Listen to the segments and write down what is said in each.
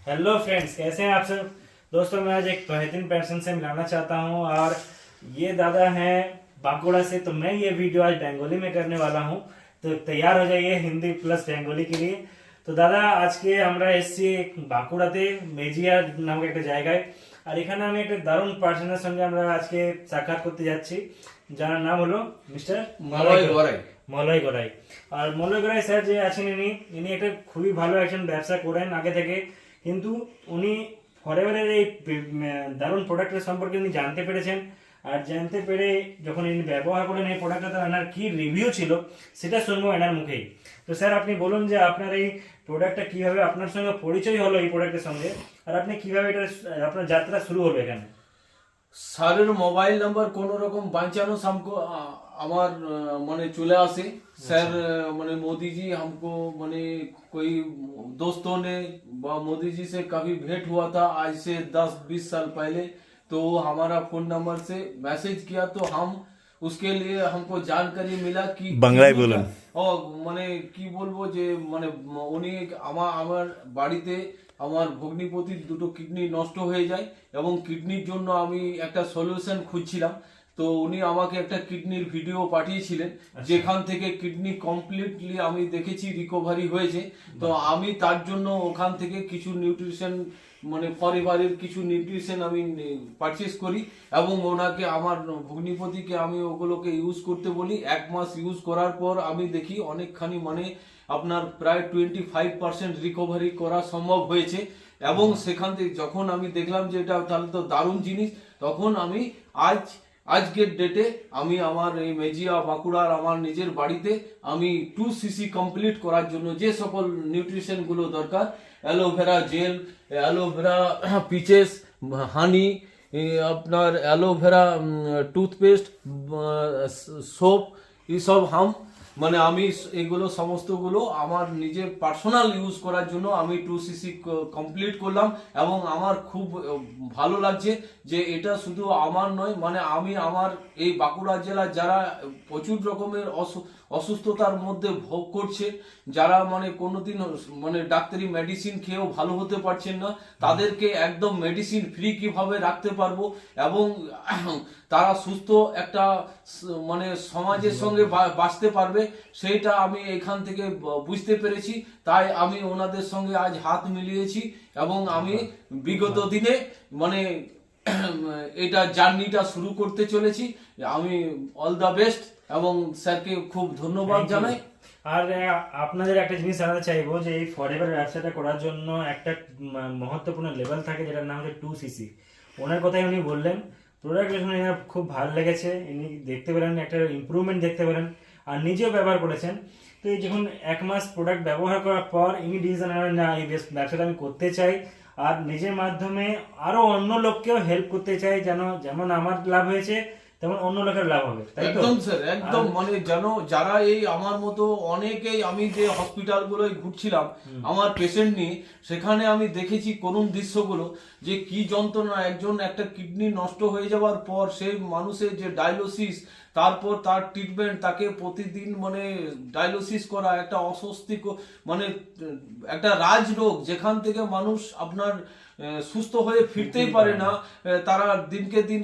Hello friends, कैसे हैं आप सब। दोस्तों, मैं आज एक बेहतरीन पर्सन से मिलाना चाहता हूं और ये दादा हैं बांकुड़ा से। तो मैं ये वीडियो आज बेंगोली में करने वाला हूं, तो तैयार हो जाइए हिंदी प्लस बेंगोली के लिए। तो दादा, আজকে আমরা এসেছি বাঁকুড়াতে মেজিয়া নামক একটা জায়গায়। আর এখানে আমি একটা দারুণ পার্সনের সঙ্গে আমরা আজকে সাক্ষাৎ করতে যাচ্ছি, যার নাম হলো মিস্টার মলয় গড়াই। মলয় গড়াই। আর মলয় গড়াই স্যার যে আছেন, ইনি ইনি একটা খুবই ভালো একজন ব্যবসা করেন আগে থেকে, কিন্তু উনি ফরএভারের এই দারুণ প্রোডাক্টের সম্পর্কে উনি জানতে পেরেছেন। আর জানতে পেরে যখন ইনি ব্যবহার করেন এই প্রোডাক্টটা, তো এনার কি রিভিউ ছিল সেটা শুনবো এনার মুখেই। তো স্যার, আপনি বলুন যে আপনার এই প্রোডাক্টটা কিভাবে আপনার সঙ্গে পরিচয় হলো এই প্রোডাক্টের সঙ্গে, আর আপনি কিভাবে এটা আপনার যাত্রা শুরু হলো এখানে। স্যারের মোবাইল নাম্বার কোন রকম বাঁচানো हमको আমার মানে চলে আসে। सर মানে मोदी जी हमको মানে कोई दोस्तों ने मोदी जी से कभी भेंट हुआ था आज से 10-20 साल पहले, तो हमारा फोन नंबर से मैसेज किया, तो हम उसके लिए हमको जानकारी मिला कि বাংলায় বলুন। ও মানে কি বলবো যে মানে উনি আমার বাড়িতে আমার ভগ্নিপতির দুটো কিডনি নষ্ট হয়ে যায় এবং কিডনির জন্য আমি একটা সলিউশন খুঁজছিলাম। তো উনি আমাকে একটা কিডনির ভিডিও পাঠিয়েছিলেন, যেখান থেকে কিডনি কমপ্লিটলি আমি দেখেছি রিকভারি হয়েছে। তো আমি তার জন্য ওখান থেকে কিছু নিউট্রিশন মানে পরিবারের কিছু নিউট্রিশন আমি পারচেস করি এবং ওনাকে আমার ভগ্নিপতিকে আমি ওগুলোকে ইউজ করতে বলি। 1 মাস ইউজ করার পর আমি দেখি অনেকখানি মানে আপনার প্রায় 25% রিকভারি করা সম্ভব হয়েছে। এবং সেখান থেকে যখন আমি দেখলাম যে এটা তাহলে তো দারুণ জিনিস, তখন আমি আজকের ডেটে আমি আমার এই মেজিয়া বাঁকুড়ার আমার নিজের বাড়িতে আমি 2cc কমপ্লিট করার জন্য যে সকল নিউট্রিশন গুলো দরকার, অ্যালোভেরা জেল, অ্যালোভেরা পিচেস, হানি, আপনার অ্যালোভেরা টুথপেস্ট, সোপ, এইসব মানে আমি এগুলো সমস্তগুলো আমার নিজের পার্সোনাল ইউজ করার জন্য আমি 2cc কমপ্লিট করলাম। এবং আমার খুব ভালো লাগছে যে এটা শুধু আমার নয়, মানে আমি আমার এই বাঁকুড়া জেলার যারা প্রচুর রকমের অসুস্থতার মধ্যে ভোগ করছে, যারা মানে কোনোদিন মানে ডাক্তারি মেডিসিন খেয়েও ভালো হতে পারছেন না, তাদেরকে একদম মেডিসিন ফ্রি কিভাবে রাখতে পারবো এবং তারা সুস্থ একটা মানে সমাজের সঙ্গে বাঁচতে পারবে, সেইটা আমি এখান থেকে বুঝতে পেরেছি। তাই আমি ওনাদের সঙ্গে আজ হাত মিলিয়েছি এবং আমি বিগত দিনে মানে এটা জার্নিটা শুরু করতে চলেছি। আমি অল দ্য বেস্ট এবং স্যারকে খুব ধন্যবাদ জানাই। আর আপনাদের একটা জিনিস জানাতে চাইবো যে এই ফরএভার ব্যবসাটা করার জন্য একটা মহত্বপূর্ণ লেভেল থাকে, যেটার নাম হচ্ছে 2cc। ওনার কথাই উনি বললেন, প্রোডাক্ট যখন এনার খুব ভালো লেগেছে, ইনি দেখতে পেলেন একটা ইমপ্রুভমেন্ট দেখতে পেলেন আর নিজেও ব্যবহার করেছেন। তো এই যখন 1 মাস প্রোডাক্ট ব্যবহার করার পর ইনি ডিসিশন নেন, না এই ব্যবসাটা আমি করতে চাই আর নিজের মাধ্যমে আরো অন্য লোককেও হেল্প করতে চাই, যেমন আমার লাভ হয়েছে তেমন অন্য লোকের লাভ হবে। তাই তো? একদম স্যার, একদম মানে জানো যারা এই আমার মতো অনেকেই, আমি যে হসপিটাল গুলোয় ঘুরছিলাম আমার পেশেন্ট নিয়ে, সেখানে আমি দেখেছি করুণ দৃশ্যগুলো, যে কি যন্ত্রণা একজন একটা কিডনি নষ্ট হয়ে যাওয়ার পর সেই মানুষের যে ডায়ালিসিস, তারপর তার ট্রিটমেন্ট, তাকে প্রতিদিন মানে ডায়ালিসিস করা একটা অস্বস্তি মানে একটা রাজরোগ, যেখান থেকে মানুষ আপনার সুস্থ হয়ে ফিরতেই পারে না, তারা দিনকে দিন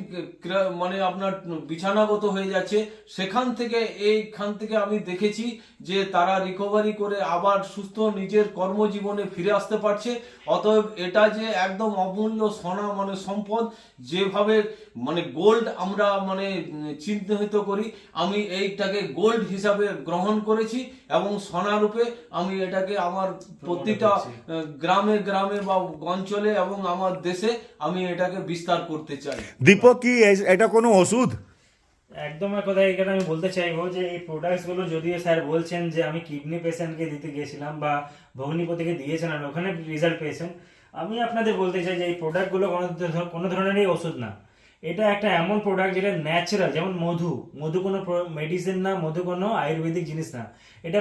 মানে আপনার বিছানাগত হয়ে যাচ্ছে। এইখান থেকে আমি দেখেছি যে তারা রিকভারি করে আবার সুস্থ নিজের কর্মজীবনে ফিরে আসতে পারছে। অতএব এটা যে একদম অমূল্য সোনা মানে সম্পদ, যেভাবে মানে গোল্ড আমরা মানে চিহ্নিত করি, আমি এইটাকে গোল্ড হিসাবে গ্রহণ করেছি এবং সোনা রূপে আমি এটাকে আমার প্রতিটা গ্রামে গ্রামে বা অঞ্চলে এবং আমার দেশে আমি এটাকে বিস্তার করতে চাই। দীপক, কি এটা কোনো ওষুধ? একদম এক কথা এখানে আমি বলতে চাইবো যে এই প্রোডাক্টস গুলো যদিও স্যার বলছেন যে আমি কিডনি পেশেন্টকে দিতে গিয়েছিলাম বা ভগ্নিপতিকে দিয়েছেন আর ওখানে রেজাল্ট পেয়েছেন, আমি আপনাদের বলতে চাই যে এই প্রোডাক্টগুলো কোনো ধরনেরই ওষুধ না। এটা একটা এমন প্রোডাক্ট যেটা ন্যাচারাল, যেমন মধু কোনো মেডিসিন না, মধু কোনো আয়ুর্বেদিক জিনিস না। এটা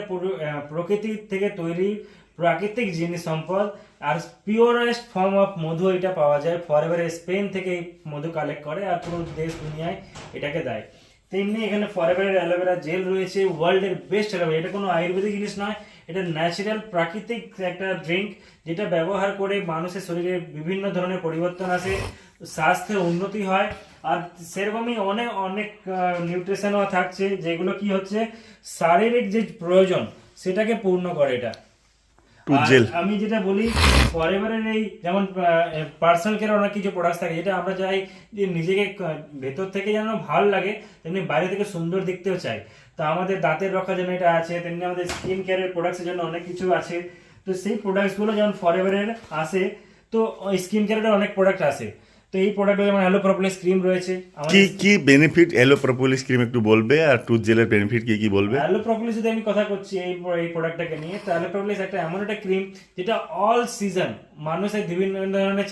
প্রকৃতি থেকে তৈরি প্রাকৃতিক জিনিস সম্পদ, আর পিওরেস্ট ফর্ম অফ মধু এটা পাওয়া যায়। ফরএভার স্পেন থেকে মধু কালেক্ট করে আর পুরো দেশ দুনিয়ায় এটাকে দেয়। তেমনি এখানে ফরএভারের অ্যালোভেরা জেল রয়েছে, ওয়ার্ল্ডের বেস্ট অ্যালোভেরা। এটা কোনো আয়ুর্বেদিক জিনিস নয়, এটা ন্যাচারাল প্রাকৃতিক একটা ড্রিঙ্ক, যেটা ব্যবহার করে মানুষের শরীরে বিভিন্ন ধরনের পরিবর্তন আসে, স্বাস্থ্যের উন্নতি হয়। আর সেরকমই অনেক অনেক নিউট্রিশনও থাকছে, যেগুলো কি হচ্ছে শারীরিক যে প্রয়োজন সেটাকে পূর্ণ করে এটা। টুথ আর জেল। আমি যেটা বলি ফরএভারের এই যেমন পার্সোনাল কেয়ার অনেক কিছু প্রোডাক্ট থাকে, যেটা আমরা চাই যে নিজেকে ভেতর থেকে যেন ভালো লাগে, তেমনি বাইরে থেকে সুন্দর দেখতেও চাই। তো আমাদের দাঁতের রক্ষার জন্য এটা আছে, তেমনি আমাদের স্কিন কেয়ারের প্রোডাক্টের জন্য অনেক কিছু আছে। তো সেই প্রোডাক্টসগুলো যেমন ফরএভারের আসে, তো ওই স্কিন কেয়ারের অনেক প্রোডাক্ট আসে। তো এই প্রোডাক্টগুলো যেমন অ্যালো প্রোপোলিস ক্রিম রয়েছে কি কি বেনিফিট এলো প্রোপোলিস ক্রিম একটু বলবে, আর টুথ জেলের বেনিফিট কি কি বলবে? অ্যালো প্রোপোলিস যদি আমি কথা করছি এই প্রোডাক্টটাকে নিয়ে, তো অ্যালো প্রোপোলিস একটা এমন একটা ক্রিম যেটা অল সিজন মানুষের বিভিন্ন ধরনের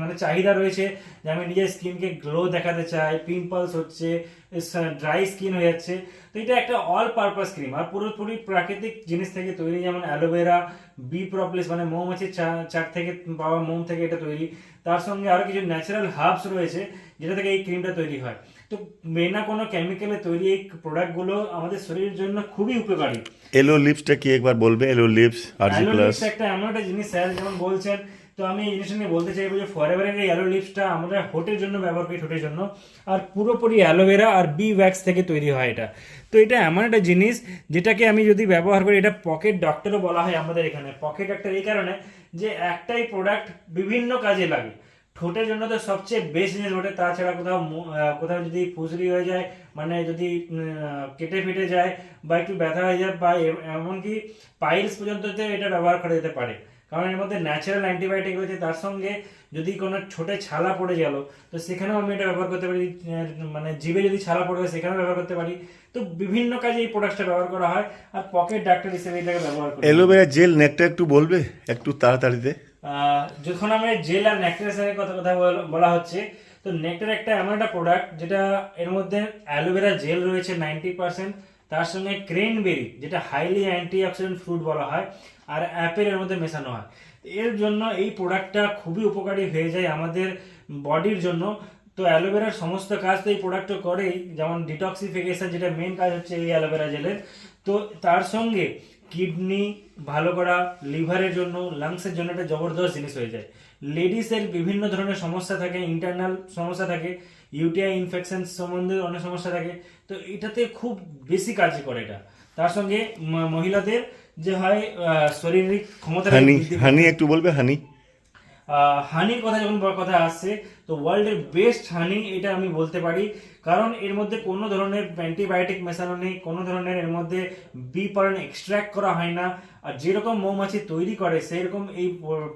মানে চাহিদা রয়েছে, যে আমি নিজের স্কিনকে গ্লো দেখাতে চাই, পিম্পলস হচ্ছে, ড্রাই স্কিন হয়ে যাচ্ছে। তো এটা একটা অল পারপাস ক্রিম, আর পুরোপুরি প্রাকৃতিক জিনিস থেকে তৈরি, যেমন অ্যালোভেরা, বি প্রপোলিস মানে মৌমাছির চাক থেকে পাওয়া মোম থেকে এটা তৈরি। তার সঙ্গে আরো কিছু ন্যাচারাল হার্বস রয়েছে, যেটা থেকে এই ক্রিমটা তৈরি হয়। তো বিনা কোনো কেমিক্যালে তৈরি এই প্রোডাক্টগুলো আমাদের শরীরের জন্য খুবই উপকারী। এলো লিপসটা কি একবার বলবে? এলো লিপস আরজি অ্যালো প্লাস। লিপস একটা এমন একটা জিনিস স্যার যেমন বলছেন, তো আমি এই জিনিসটা নিয়ে বলতে চাইবো যে ফরএভারের এই অ্যালো লিপসটা আমরা হোটের জন্য ব্যবহার করি, ঠোঁটের জন্য, আর পুরোপুরি অ্যালোভেরা আর বি ওয়্যাক্স থেকে তৈরি হয় এটা। তো এটা এমন একটা জিনিস যেটাকে আমি যদি ব্যবহার করি, এটা পকেট ডক্টরও বলা হয় আমাদের এখানে। পকেট ডক্টর এই কারণে যে একটাই প্রোডাক্ট বিভিন্ন কাজে লাগে। ঠোঁটের জন্য তো সবচেয়ে বেস্ট জিনিস ওঠে, তাছাড়া কোথাও যদি ফুসরি হয়ে যায়, মানে যদি কেটে ফেটে যায় বা একটু ব্যথা হয়ে যায়, বা এমনকি পাইলস পর্যন্ত এটা ব্যবহার করা যেতে পারে, কারণ এর মধ্যে ন্যাচারাল অ্যান্টিবায়োটিক রয়েছে। তার সঙ্গে যদি কোনো ছোটে ছালা পড়ে গেল, তো সেখানেও আমি এটা ব্যবহার করতে পারি, মানে জিভে যদি ছালা পড়ে যায় সেখানেও ব্যবহার করতে পারি। তো বিভিন্ন কাজে এই প্রোডাক্টটা ব্যবহার করা হয়, আর পকেট ডাক্তার হিসেবে এটাকে ব্যবহার করি। অ্যালোভেরা জেল নেটটা একটু বলবে একটু তাড়াতাড়িতে? যখন আমি জেল আর নেকটারের কথা বলা হচ্ছে, তো নেকটার একটা এমন একটা প্রোডাক্ট যেটা এর মধ্যে অ্যালোভেরা জেল রয়েছে 90%, তার সঙ্গে ক্রেনবেরি যেটা হাইলি অ্যান্টিঅক্সিডেন্ট ফ্রুট বলা হয়, আর অ্যাপেল এর মধ্যে মেশানো হয়। এর জন্য এই প্রোডাক্টটা খুবই উপকারী হয়ে যায় আমাদের বডির জন্য। তো অ্যালোভেরার সমস্ত কাজ তো এই প্রোডাক্টটা করেই, যেমন ডিটক্সিফিকেশন যেটা মেন কাজ হচ্ছে এই অ্যালোভেরা জেলের। তো তার সঙ্গে কিডনি ভালো করা, লিভারের জন্য, লাংসের জন্য একটা জবরদস্ত জিনিস হয়ে যায়। লেডিসের বিভিন্ন ধরনের সমস্যা থাকে, ইন্টারনাল সমস্যা থাকে, ইউটিআই ইনফেকশন সম্বন্ধে অনেক সমস্যা থাকে, তো এটাতে খুব বেশি কাজ করে এটা। তার সঙ্গে মহিলাদের যে হয় শারীরিক ক্ষমতা হানি একটু বলবে? হানির কথা যখন কথা আসছে, তো ওয়ার্ল্ডের বেস্ট হানি এটা আমি বলতে পারি, কারণ এর মধ্যে কোনো ধরনের অ্যান্টিবায়োটিক মেশানো নেই, কোনো ধরনের এর মধ্যে বি পরান এক্সট্র্যাক্ট করা হয় না, আর যেরকম মৌমাছি তৈরি করে সেই রকম এই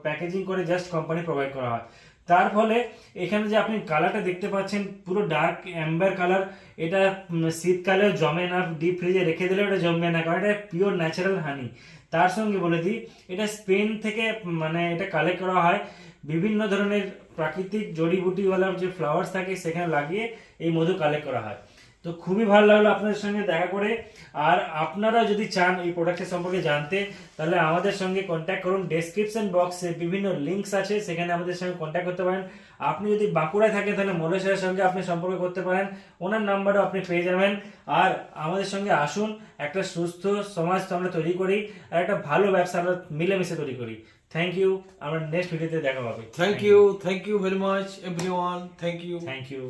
প্যাকেজিং করে জাস্ট কোম্পানি প্রোভাইড করা হয়। তার ফলে এখানে যে আপনি কালারটা দেখতে পাচ্ছেন পুরো ডার্ক অ্যাম্বার কালার, এটা শীতকালেও জমে না, ডিপ ফ্রিজে রেখে দিলেও এটা জমবে না, কারণ এটা পিওর ন্যাচারাল হানি। তার সঙ্গে বলে দিই এটা স্পেন থেকে মানে এটা কালেক্ট করা হয়, বিভিন্ন ধরনের প্রাকৃতিক জড়িবুটিওয়ালা যে ফ্লাওয়ার্স থাকে সেখানে লাগিয়ে এই মধু কালেক্ট করা হয়। তো খুবই ভালো লাগলো আপনাদের সঙ্গে দেখা করে। আর আপনারা যদি চান এই প্রোডাক্টের সম্পর্কে জানতে, তাহলে আমাদের সঙ্গে কন্ট্যাক্ট করুন। ডেসক্রিপশন বক্সে বিভিন্ন লিঙ্কস আছে, সেখানে আমাদের সঙ্গে কন্ট্যাক্ট করতে পারেন। আপনি যদি বাঁকুড়ায় থাকেন তাহলে মলেশ স্যারের সঙ্গে আপনি সম্পর্ক করতে পারেন, ওনার নাম্বারও আপনি পেয়ে যাবেন। আর আমাদের সঙ্গে আসুন, একটা সুস্থ সমাজ তো আমরা তৈরি করি, আর একটা ভালো ব্যবসা আমরা মিলেমিশে তৈরি করি। থ্যাংক ইউ, আমরা নেক্সট ভিডিওতে দেখা হবে। Thank you very much everyone, thank you. Thank you.